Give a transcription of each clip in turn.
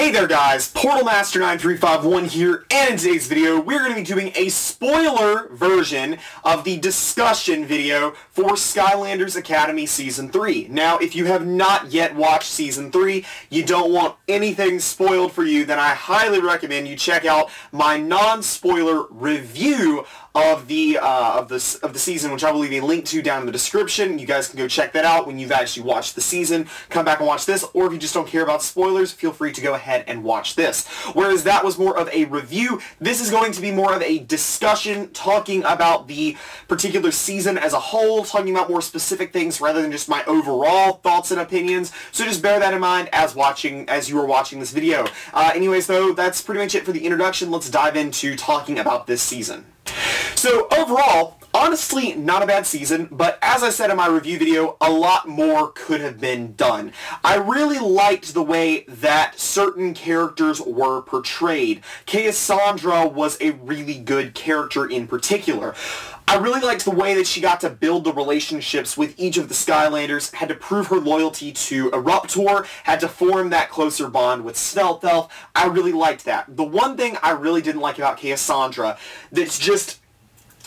Hey there guys, PortalMaster9351 here, and in today's video we're going to be doing a spoiler version of the discussion video for Skylanders Academy Season 3. Now, if you have not yet watched Season 3, you don't want anything spoiled for you, then I highly recommend you check out my non-spoiler review of the season, which I will leave a link to down in the description. You guys can go check that out when you've actually watched the season. Come back and watch this, or if you just don't care about spoilers, feel free to go ahead and watch this. Whereas that was more of a review, this is going to be more of a discussion, talking about the particular season as a whole, talking about more specific things rather than just my overall thoughts and opinions. So just bear that in mind as you are watching this video. Anyways though, that's pretty much it for the introduction. Let's dive into talking about this season. So overall, honestly, not a bad season, but as I said in my review video, a lot more could have been done. I really liked the way that certain characters were portrayed. Cassandra was a really good character in particular. I really liked the way that she got to build the relationships with each of the Skylanders, had to prove her loyalty to Eruptor, had to form that closer bond with Stealth Elf. I really liked that. The one thing I really didn't like about Cassandra that's just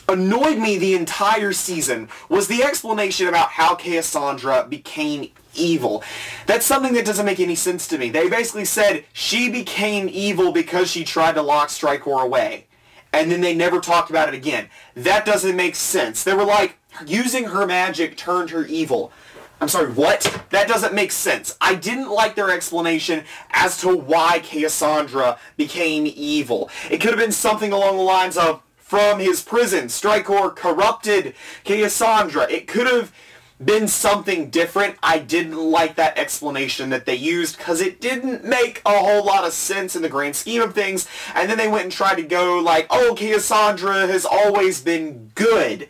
annoyed me the entire season was the explanation about how Cassandra became evil. That's something that doesn't make any sense to me. They basically said she became evil because she tried to lock Strikor away. And then they never talked about it again. That doesn't make sense. They were like, using her magic turned her evil. I'm sorry, what? That doesn't make sense. I didn't like their explanation as to why Cassandra became evil. It could have been something along the lines of, from his prison, Strikor corrupted Cassandra. It could have been something different. I didn't like that explanation that they used because it didn't make a whole lot of sense in the grand scheme of things. And then they went and tried to go like, oh, Cassandra has always been good.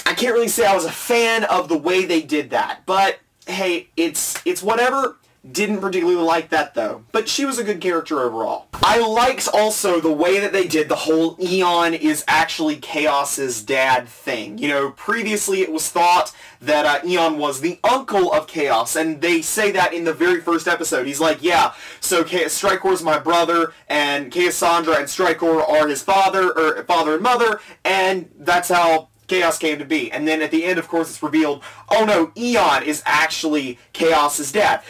I can't really say I was a fan of the way they did that, but hey, it's whatever. Didn't particularly like that though, but she was a good character overall. I liked also the way that they did the whole Eon is actually Chaos's dad thing. You know, previously it was thought that Eon was the uncle of Chaos, and they say that in the very first episode. He's like, yeah, so Strikor's my brother, and Cassandra and Strikor are his father and mother, and that's how Chaos came to be. And then at the end, of course, it's revealed, oh no, Eon is actually Chaos's dad.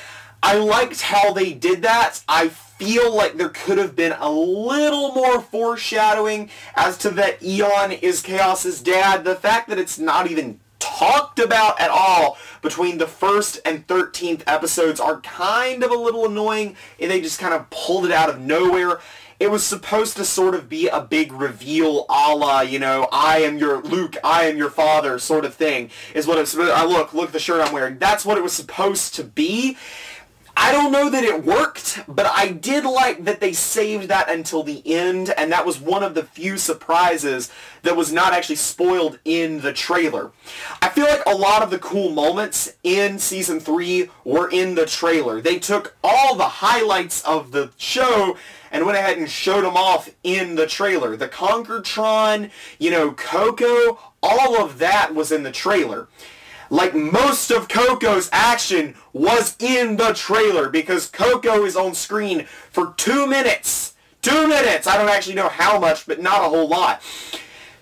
I liked how they did that. I feel like there could have been a little more foreshadowing as to that Eon is Chaos's dad. The fact that it's not even talked about at all between the 1st and 13th episodes are kind of a little annoying, and they just kind of pulled it out of nowhere. It was supposed to sort of be a big reveal a la, you know, I am your Luke, I am your father sort of thing, is what it's supposed to, look at the shirt I'm wearing. That's what it was supposed to be. I don't know that it worked, but I did like that they saved that until the end, and that was one of the few surprises that was not actually spoiled in the trailer. I feel like a lot of the cool moments in Season 3 were in the trailer. They took all the highlights of the show and went ahead and showed them off in the trailer. The Conkertron, you know, Coco, all of that was in the trailer. Like, most of Coco's action was in the trailer because Coco is on screen for 2 minutes. 2 minutes! I don't actually know how much, but not a whole lot.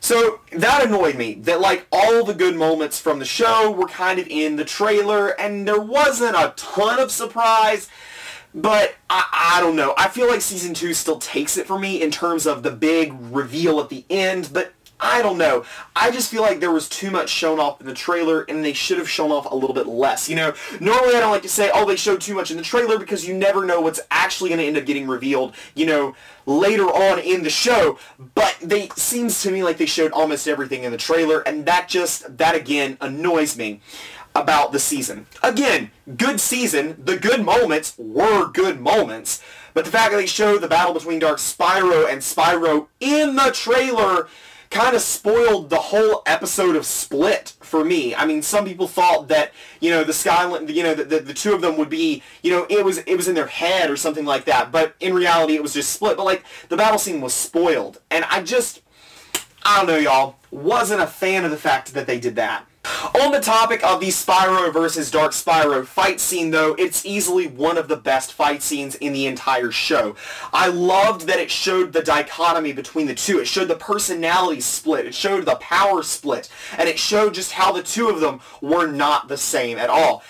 So that annoyed me, that like all the good moments from the show were kind of in the trailer, and there wasn't a ton of surprise. But I don't know. I feel like Season 2 still takes it for me in terms of the big reveal at the end, but I don't know. I just feel like there was too much shown off in the trailer, and they should have shown off a little bit less. You know, normally I don't like to say, oh, they showed too much in the trailer, because you never know what's actually going to end up getting revealed, you know, later on in the show. But it seems to me like they showed almost everything in the trailer, and that again annoys me about the season. Again, good season. The good moments were good moments, but the fact that they showed the battle between Dark Spyro and Spyro in the trailer kind of spoiled the whole episode of Split for me. I mean, some people thought that, you know, the two of them would be, you know, it was in their head or something like that, but in reality it was just Split. But like, the battle scene was spoiled, and I don't know, y'all, wasn't a fan of the fact that they did that. On the topic of the Spyro versus Dark Spyro fight scene, though, it's easily one of the best fight scenes in the entire show. I loved that it showed the dichotomy between the two. It showed the personality split, it showed the power split, and it showed just how the two of them were not the same at all.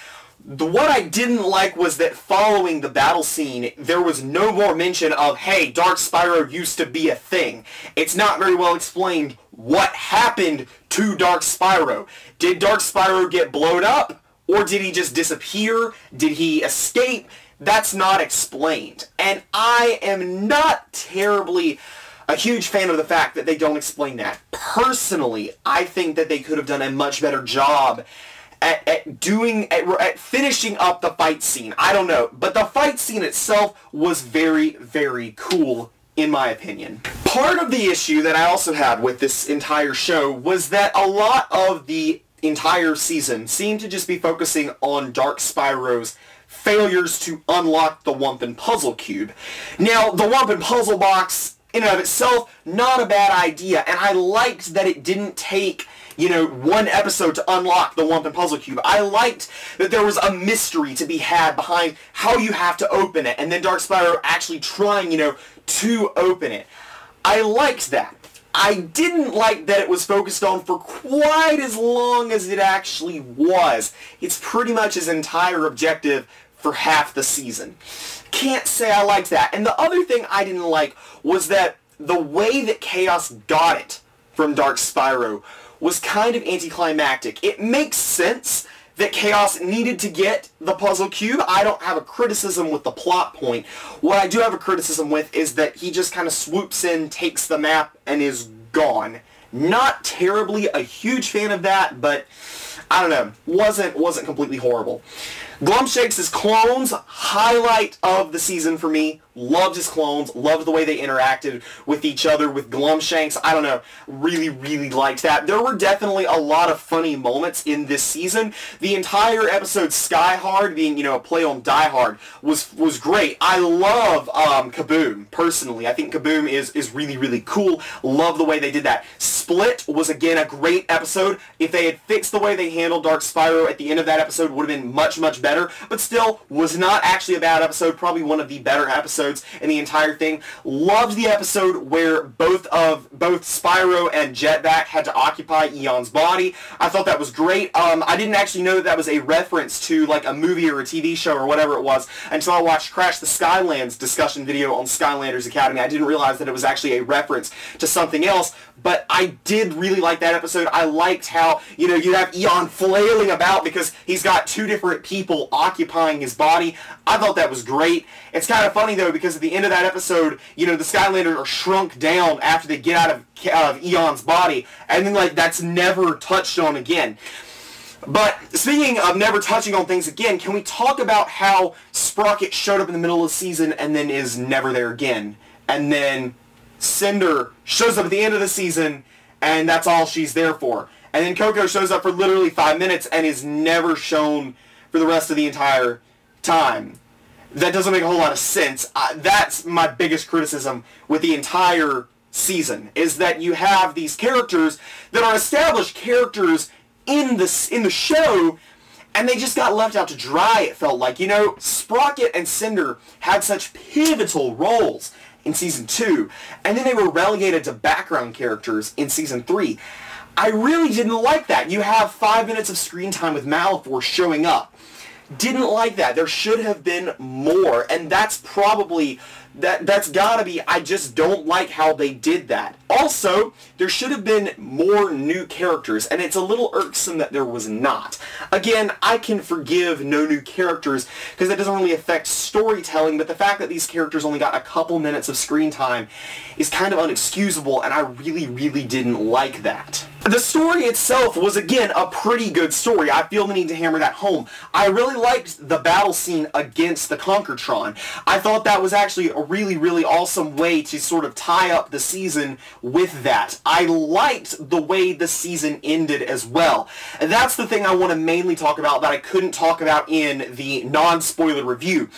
What I didn't like was that following the battle scene, there was no more mention of, hey, Dark Spyro used to be a thing. It's not very well explained what happened to Dark Spyro. Did Dark Spyro get blown up? Or did he just disappear? Did he escape? That's not explained. And I am not terribly a huge fan of the fact that they don't explain that. Personally, I think that they could have done a much better job at finishing up the fight scene. I don't know, but the fight scene itself was very, very cool, in my opinion. Part of the issue that I also had with this entire show was that a lot of the entire season seemed to just be focusing on Dark Spyro's failures to unlock the Wumpin' Puzzle Cube. Now, the Wumpin' Puzzle Box, in and of itself, not a bad idea, and I liked that it didn't take, you know, one episode to unlock the Wumpin' Puzzle Cube. I liked that there was a mystery to be had behind how you have to open it, and then Dark Spyro actually trying, you know, to open it. I liked that. I didn't like that it was focused on for quite as long as it actually was. It's pretty much his entire objective for half the season. Can't say I liked that. And the other thing I didn't like was that the way that Chaos got it from Dark Spyro was kind of anticlimactic. It makes sense that Chaos needed to get the puzzle cube. I don't have a criticism with the plot point. What I do have a criticism with is that he just kind of swoops in, takes the map, and is gone. Not terribly a huge fan of that, but I don't know. Wasn't completely horrible. Glumshanks' clones, highlight of the season for me. Loved his clones, loved the way they interacted with each other, with Glumshanks. I don't know, really, really liked that. There were definitely a lot of funny moments in this season. The entire episode Sky Hard, being, you know, a play on Die Hard, was great. I love Kaboom, personally. I think Kaboom is really, really cool. Love the way they did that. Split was, again, a great episode. If they had fixed the way they handled Dark Spyro at the end of that episode, would have been much, much better, but still was not actually a bad episode. Probably one of the better episodes in the entire thing. Loved the episode where both Spyro and Jetback had to occupy Eon's body. I thought that was great. I didn't actually know that was a reference to like a movie or a TV show or whatever it was until I watched Crash the Skylands discussion video on Skylanders Academy. I didn't realize that it was actually a reference to something else, but I did really like that episode. I liked how, you know, you have Eon flailing about because he's got two different people occupying his body. I thought that was great. It's kind of funny, though, because at the end of that episode, you know, the Skylanders are shrunk down after they get out of Eon's body, and then, like, that's never touched on again. But speaking of never touching on things again, can we talk about how Sprocket showed up in the middle of the season and then is never there again? And then Cinder shows up at the end of the season, and that's all she's there for. And then Coco shows up for literally 5 minutes and is never shown for the rest of the entire time. That doesn't make a whole lot of sense. That's my biggest criticism with the entire season, is that you have these characters that are established characters in the show, and they just got left out to dry, it felt like. You know, Sprocket and Cinder had such pivotal roles in Season 2, and then they were relegated to background characters in Season 3. I really didn't like that. You have 5 minutes of screen time with Malefor showing up. Didn't like that. There should have been more, and that's probably, that's gotta be, I just don't like how they did that. Also, there should have been more new characters, and it's a little irksome that there was not. Again, I can forgive no new characters, because that doesn't really affect storytelling, but the fact that these characters only got a couple minutes of screen time is kind of unexcusable, and I really, really didn't like that. The story itself was, again, a pretty good story. I feel the need to hammer that home. I really liked the battle scene against the Conkertron. I thought that was actually a really, really awesome way to sort of tie up the season with that. I liked the way the season ended as well. And that's the thing I want to mainly talk about that I couldn't talk about in the non-spoiler review.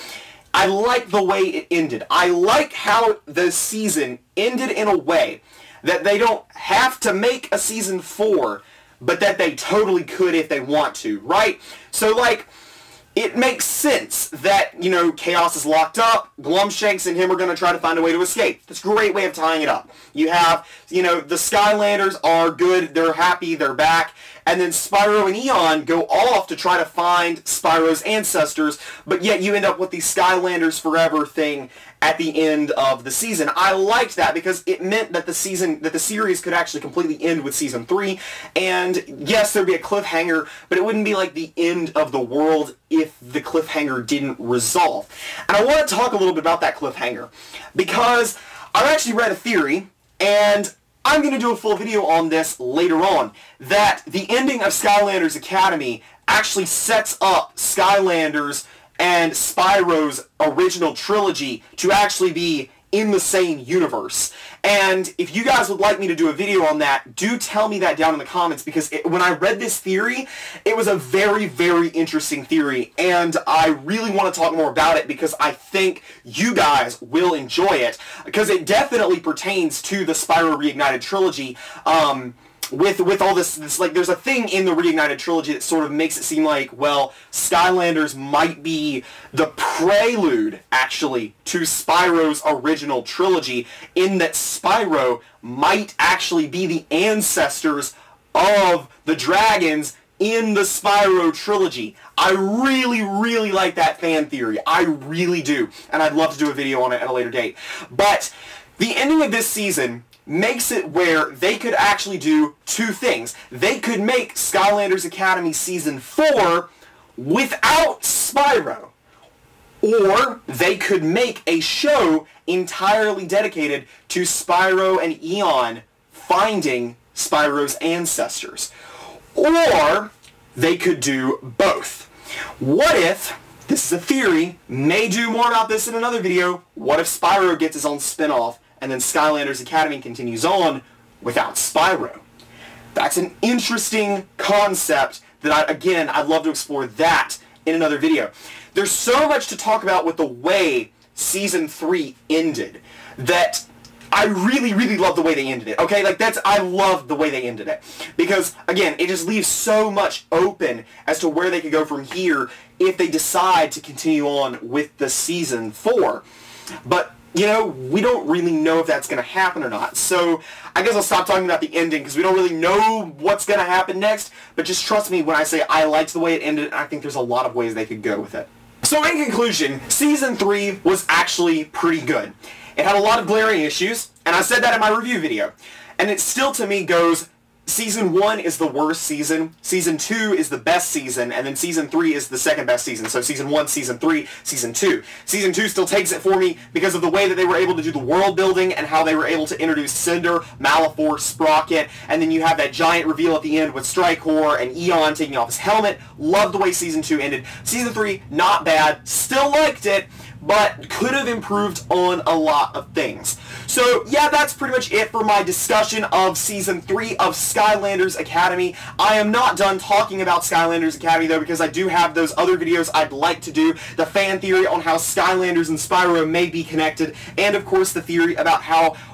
I like the way it ended. I like how the season ended in a way that they don't have to make a Season 4 but that they totally could if they want to, right? So, like, it makes sense that, you know, Chaos is locked up, Glumshanks and him are going to try to find a way to escape. That's a great way of tying it up. You have, you know, the Skylanders are good, they're happy, they're back, and then Spyro and Eon go off to try to find Spyro's ancestors, but yet you end up with the Skylanders Forever thing at the end of the season. I liked that because it meant that the series could actually completely end with Season 3, and yes, there'd be a cliffhanger, but it wouldn't be like the end of the world if the cliffhanger didn't resolve. And I want to talk a little bit about that cliffhanger, because I've actually read a theory, and I'm going to do a full video on this later on, that the ending of Skylanders Academy actually sets up Skylanders and Spyro's original trilogy to actually be in the same universe. And if you guys would like me to do a video on that, do tell me that down in the comments, because when I read this theory, it was a very, very interesting theory, and I really want to talk more about it because I think you guys will enjoy it, because it definitely pertains to the Spyro Reignited trilogy. With all this, like, there's a thing in the Reignited trilogy that sort of makes it seem like, well, Skylanders might be the prelude, actually, to Spyro's original trilogy, in that Spyro might actually be the ancestors of the dragons in the Spyro trilogy. I really, really like that fan theory. I really do. And I'd love to do a video on it at a later date. But the ending of this season makes it where they could actually do two things. They could make Skylanders Academy Season 4 without Spyro. Or they could make a show entirely dedicated to Spyro and Eon finding Spyro's ancestors. Or they could do both. What if, this is a theory, may do more about this in another video, what if Spyro gets his own spin-off and then Skylanders Academy continues on without Spyro? That's an interesting concept that, I'd love to explore that in another video. There's so much to talk about with the way Season 3 ended that I really, really love the way they ended it, okay? Like, I love the way they ended it. Because, again, it just leaves so much open as to where they could go from here if they decide to continue on with the Season 4. But, you know, we don't really know if that's going to happen or not. So, I guess I'll stop talking about the ending, because we don't really know what's going to happen next. But just trust me when I say I liked the way it ended, and I think there's a lot of ways they could go with it. So, in conclusion, Season 3 was actually pretty good. It had a lot of glaring issues, and I said that in my review video. And it still, to me, goes, Season 1 is the worst season, Season 2 is the best season, and then Season 3 is the second best season. So Season 1, Season 3, Season 2. Season 2 still takes it for me because of the way that they were able to do the world building and how they were able to introduce Cinder, Malifor, Sprocket, and then you have that giant reveal at the end with Strikehor and Eon taking off his helmet. Love the way Season 2 ended. Season 3, not bad. Still liked it, but could have improved on a lot of things. So, yeah, that's pretty much it for my discussion of Season 3 of Skylanders Academy. I am not done talking about Skylanders Academy, though, because I do have those other videos I'd like to do. The fan theory on how Skylanders and Spyro may be connected, and, of course, the theory about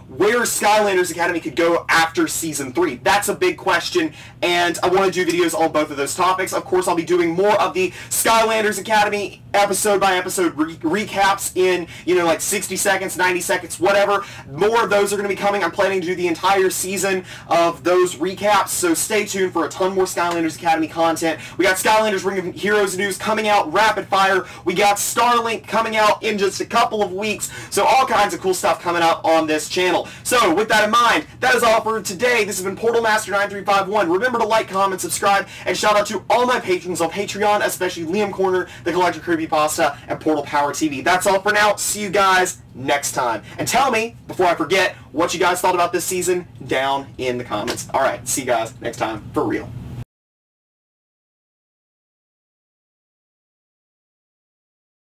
where Skylanders Academy could go after Season 3. That's a big question, and I want to do videos on both of those topics. Of course, I'll be doing more of the Skylanders Academy episode-by-episode recaps in, you know, like 60 seconds, 90 seconds, whatever. More of those are going to be coming. I'm planning to do the entire season of those recaps, so stay tuned for a ton more Skylanders Academy content. We got Skylanders Ring of Heroes news coming out rapid fire. We got Starlink coming out in just a couple of weeks, so all kinds of cool stuff coming up on this channel. So, with that in mind, that is all for today. This has been PortalMaster9351. Remember to like, comment, subscribe, and shout out to all my patrons on Patreon, especially Liam Corner, The Collector Creepypasta, and Portal Power TV. That's all for now. See you guys next time. And tell me, before I forget, what you guys thought about this season down in the comments. Alright, see you guys next time, for real.